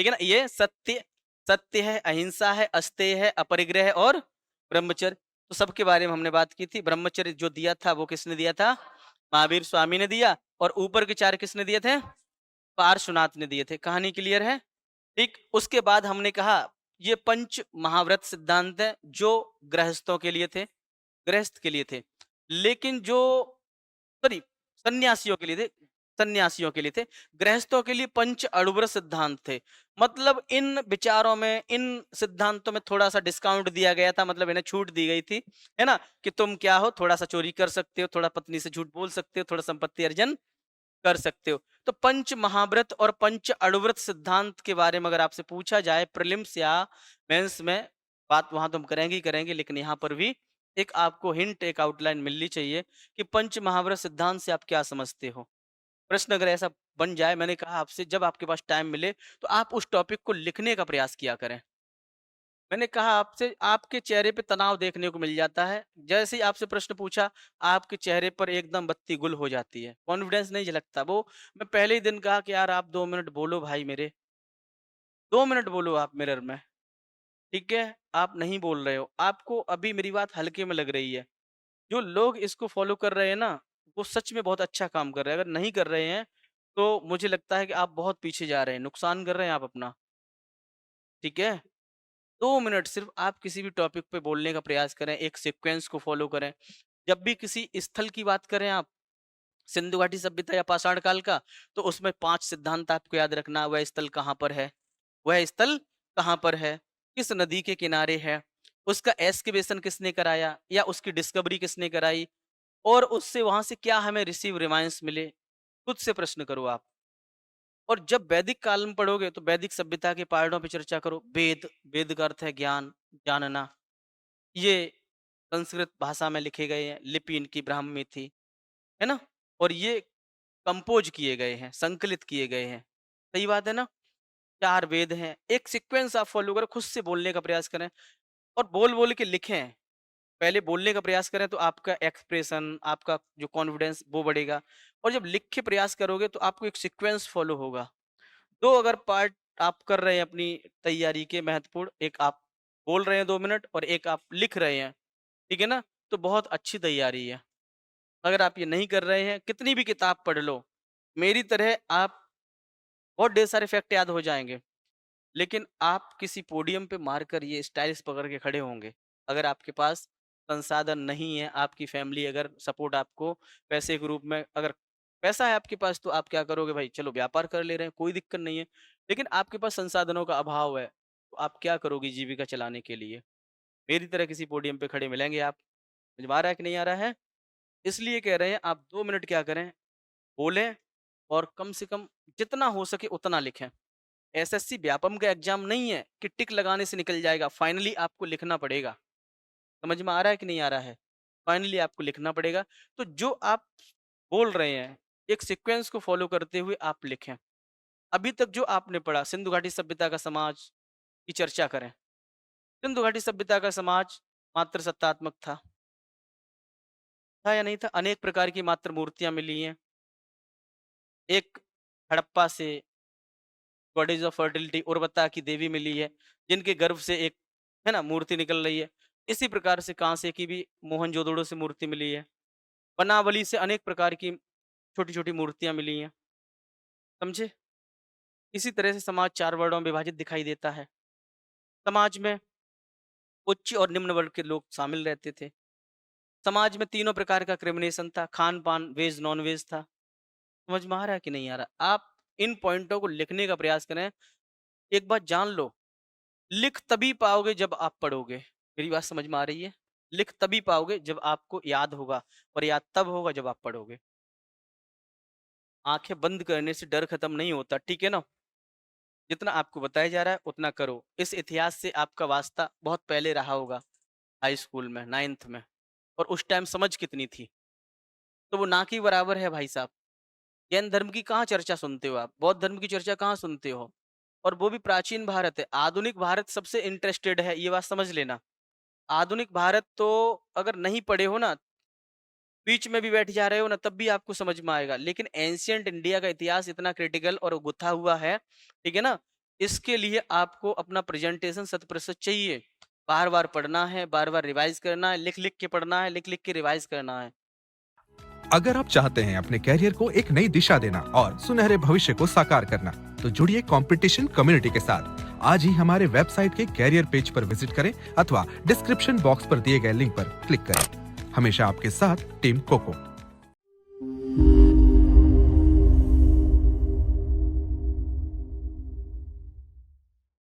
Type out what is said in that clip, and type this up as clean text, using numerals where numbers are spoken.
ठीक है ना। ये सत्य, सत्य है, अहिंसा है, अस्तेय है, अपरिग्रह और ब्रह्मचर्य। तो सबके बारे में हमने बात की थी। ब्रह्मचर्य जो दिया था वो किसने दिया था? महावीर स्वामी ने दिया। और ऊपर के 4 किसने दिए थे? पार्श्वनाथ ने दिए थे। कहानी क्लियर है? ठीक। उसके बाद हमने कहा ये पंच महाव्रत सिद्धांत है जो गृहस्थों के लिए थे, गृहस्थ के लिए थे। लेकिन जो सॉरी सन्यासियों के लिए थे, सन्यासियों के लिए थे। गृहस्थों के लिए पंच अणुव्रत सिद्धांत थे। मतलब इन विचारों में, इन सिद्धांतों में थोड़ा सा डिस्काउंट दिया गया था, मतलब इन्हें छूट दी गई थी, है ना, कि तुम क्या हो, थोड़ा सा चोरी कर सकते हो, थोड़ा पत्नी से झूठ बोल सकते हो, थोड़ा संपत्ति अर्जन कर सकते हो। तो पंच महाव्रत और पंच अणुव्रत सिद्धांत के बारे में अगर आपसे पूछा जाए प्रीलिम्स या मेंस में, बात वहां तो हम करेंगे ही करेंगे, लेकिन यहाँ पर भी एक आपको हिंट, एक आउटलाइन मिलनी चाहिए कि पंच महाव्रत सिद्धांत से आप क्या समझते हो। प्रश्न अगर ऐसा बन जाए, मैंने कहा आपसे जब आपके पास टाइम मिले तो आप उस टॉपिक को लिखने का प्रयास किया करें। मैंने कहा आपसे, आपके चेहरे पे तनाव देखने को मिल जाता है। जैसे ही आपसे प्रश्न पूछा, आपके चेहरे पर एकदम बत्ती गुल हो जाती है, कॉन्फिडेंस नहीं झलकता। वो मैं पहले ही दिन कहा कि यार आप 2 मिनट बोलो भाई मेरे, 2 मिनट बोलो आप मिरर में, ठीक है? आप नहीं बोल रहे हो, आपको अभी मेरी बात हल्के में लग रही है। जो लोग इसको फॉलो कर रहे हैं ना, वो सच में बहुत अच्छा काम कर रहे हैं। अगर नहीं कर रहे हैं, तो मुझे लगता है कि आप बहुत पीछे जा रहे हैं, नुकसान कर रहे हैं आप अपना, ठीक है? 2 मिनट सिर्फ आप किसी भी टॉपिक पे बोलने का प्रयास करें, एक सीक्वेंस को फॉलो करें। जब भी किसी स्थल की बात करें आप, सिंधु घाटी सभ्यता या पाषाण काल का, तो उसमें 5 सिद्धांत आपको याद रखना। वह स्थल कहाँ पर है? वह स्थल कहाँ पर है? किस नदी के किनारे है? उसका एस्केवेशन किसने कराया या उसकी डिस्कवरी किसने कराई? और उससे वहां से क्या हमें रिसीव रिमाइंस मिले? खुद से प्रश्न करो आप। और जब वैदिक काल में पढ़ोगे तो वैदिक सभ्यता के पहाड़ों पे चर्चा करो। वेद, वेद का अर्थ है ज्ञान, जानना। ये संस्कृत भाषा में लिखे गए हैं, लिपि इनकी ब्राह्मी थी, है ना? और ये कंपोज किए गए हैं, संकलित किए गए हैं। सही बात है ना? 4 वेद हैं। एक सीक्वेंस आप फॉलो करो, खुद से बोलने का प्रयास करें और बोल-बोल के लिखें। पहले बोलने का प्रयास करें तो आपका एक्सप्रेशन, आपका जो कॉन्फिडेंस वो बढ़ेगा। और जब लिख के प्रयास करोगे तो आपको एक सीक्वेंस फॉलो होगा। 2 अगर पार्ट आप कर रहे हैं अपनी तैयारी के महत्वपूर्ण, एक आप बोल रहे हैं 2 मिनट और एक आप लिख रहे हैं, ठीक है ना? तो बहुत अच्छी तैयारी है। अगर आप ये नहीं कर रहे हैं, कितनी भी किताब पढ़ लो, मेरी तरह आप बहुत ढेर सारे फैक्ट याद हो जाएँगे, लेकिन आप किसी पोडियम पे मारकर ये स्टाइल्स पकड़ के खड़े होंगे। अगर आपके पास संसाधन नहीं है, आपकी फैमिली अगर सपोर्ट आपको पैसे के रूप में, अगर पैसा है आपके पास तो आप क्या करोगे भाई, चलो व्यापार कर ले रहे हैं, कोई दिक्कत नहीं है। लेकिन आपके पास संसाधनों का अभाव है, तो आप क्या करोगे जीविका चलाने के लिए? मेरी तरह किसी पोडियम पे खड़े मिलेंगे आप। समझ में आ रहा है कि नहीं आ रहा है? इसलिए कह रहे हैं आप 2 मिनट क्या करें, बोलें और कम से कम जितना हो सके उतना लिखें। एसएससी व्यापम का एग्जाम नहीं है कि टिक लगाने से निकल जाएगा, फाइनली आपको लिखना पड़ेगा। समझ में आ रहा है कि नहीं आ रहा है? फाइनली आपको लिखना पड़ेगा। तो जो आप बोल रहे हैं, एक सीक्वेंस को फॉलो करते हुए आप लिखें। अभी तक जो आपने पढ़ा, सिंधु घाटी सभ्यता का समाज की चर्चा करें। सिंधु घाटी सभ्यता का समाज मात्र सत्तात्मक था या नहीं था? अनेक प्रकार की मात्र मूर्तियां मिली हैं। एक हड़प्पा से गॉडेज ऑफ फर्टिलिटी उर्वरता की देवी मिली है, जिनके गर्भ से एक, है ना, मूर्ति निकल रही है। इसी प्रकार से कांसे की भी मोहनजोदड़ो से मूर्ति मिली है। बनावली से अनेक प्रकार की छोटी-छोटी मूर्तियाँ मिली हैं। समझे? इसी तरह से समाज 4 वर्णों में विभाजित दिखाई देता है। समाज में उच्च और निम्न वर्ग के लोग शामिल रहते थे। समाज में तीनों प्रकार का क्रिमिनेशन था, खान-पान, वेज, नॉन-वेज था। समझ में आ रहा है कि नहीं आ रहा? आप इन पॉइंटों को लिखने का प्रयास करें। एक बात जान लो, लिख तभी पाओगे जब आप पढ़ोगे। मेरी बात समझ में आ रही है? लिख तभी पाओगे जब आपको याद होगा, और याद तब होगा जब आप पढ़ोगे। आँखें बंद करने से डर खत्म नहीं होता, ठीक है ना? जितना आपको बताया जा रहा है उतना करो। इस इतिहास से आपका वास्ता बहुत पहले रहा होगा, हाई स्कूल में, 9th में, और उस टाइम समझ कितनी थी? तो वो ना के बराबर है भाई साहब। जैन धर्म की कहाँ चर्चा सुनते हो आप? बौद्ध धर्म की चर्चा कहाँ सुनते हो? और वो भी प्राचीन भारत है। आधुनिक भारत सबसे इंटरेस्टेड है, ये बात समझ लेना। आधुनिक भारत तो अगर नहीं पढ़े हो ना, बीच में भी बैठ जा रहे हो ना, तब भी आपको समझ में आएगा। लेकिन एंशिएंट इंडिया का इतिहास इतना क्रिटिकल और गुथा हुआ है, ठीक है ना? इसके लिए आपको अपना प्रेजेंटेशन 100% चाहिए। बार-बार पढ़ना है, बार-बार रिवाइज करना है, लिख-लिख के पढ़ना है, लिख-लिख के रिवाइज करना है। अगर आप चाहते हैं अपने कैरियर को एक नई दिशा देना और सुनहरे भविष्य को साकार करना, तो जुड़िए कंपटीशन कम्युनिटी के साथ। आज ही हमारे वेबसाइट के कैरियर पेज पर विजिट करें अथवा डिस्क्रिप्शन बॉक्स पर दिए गए लिंक पर क्लिक करें। हमेशा आपके साथ टीम कोको।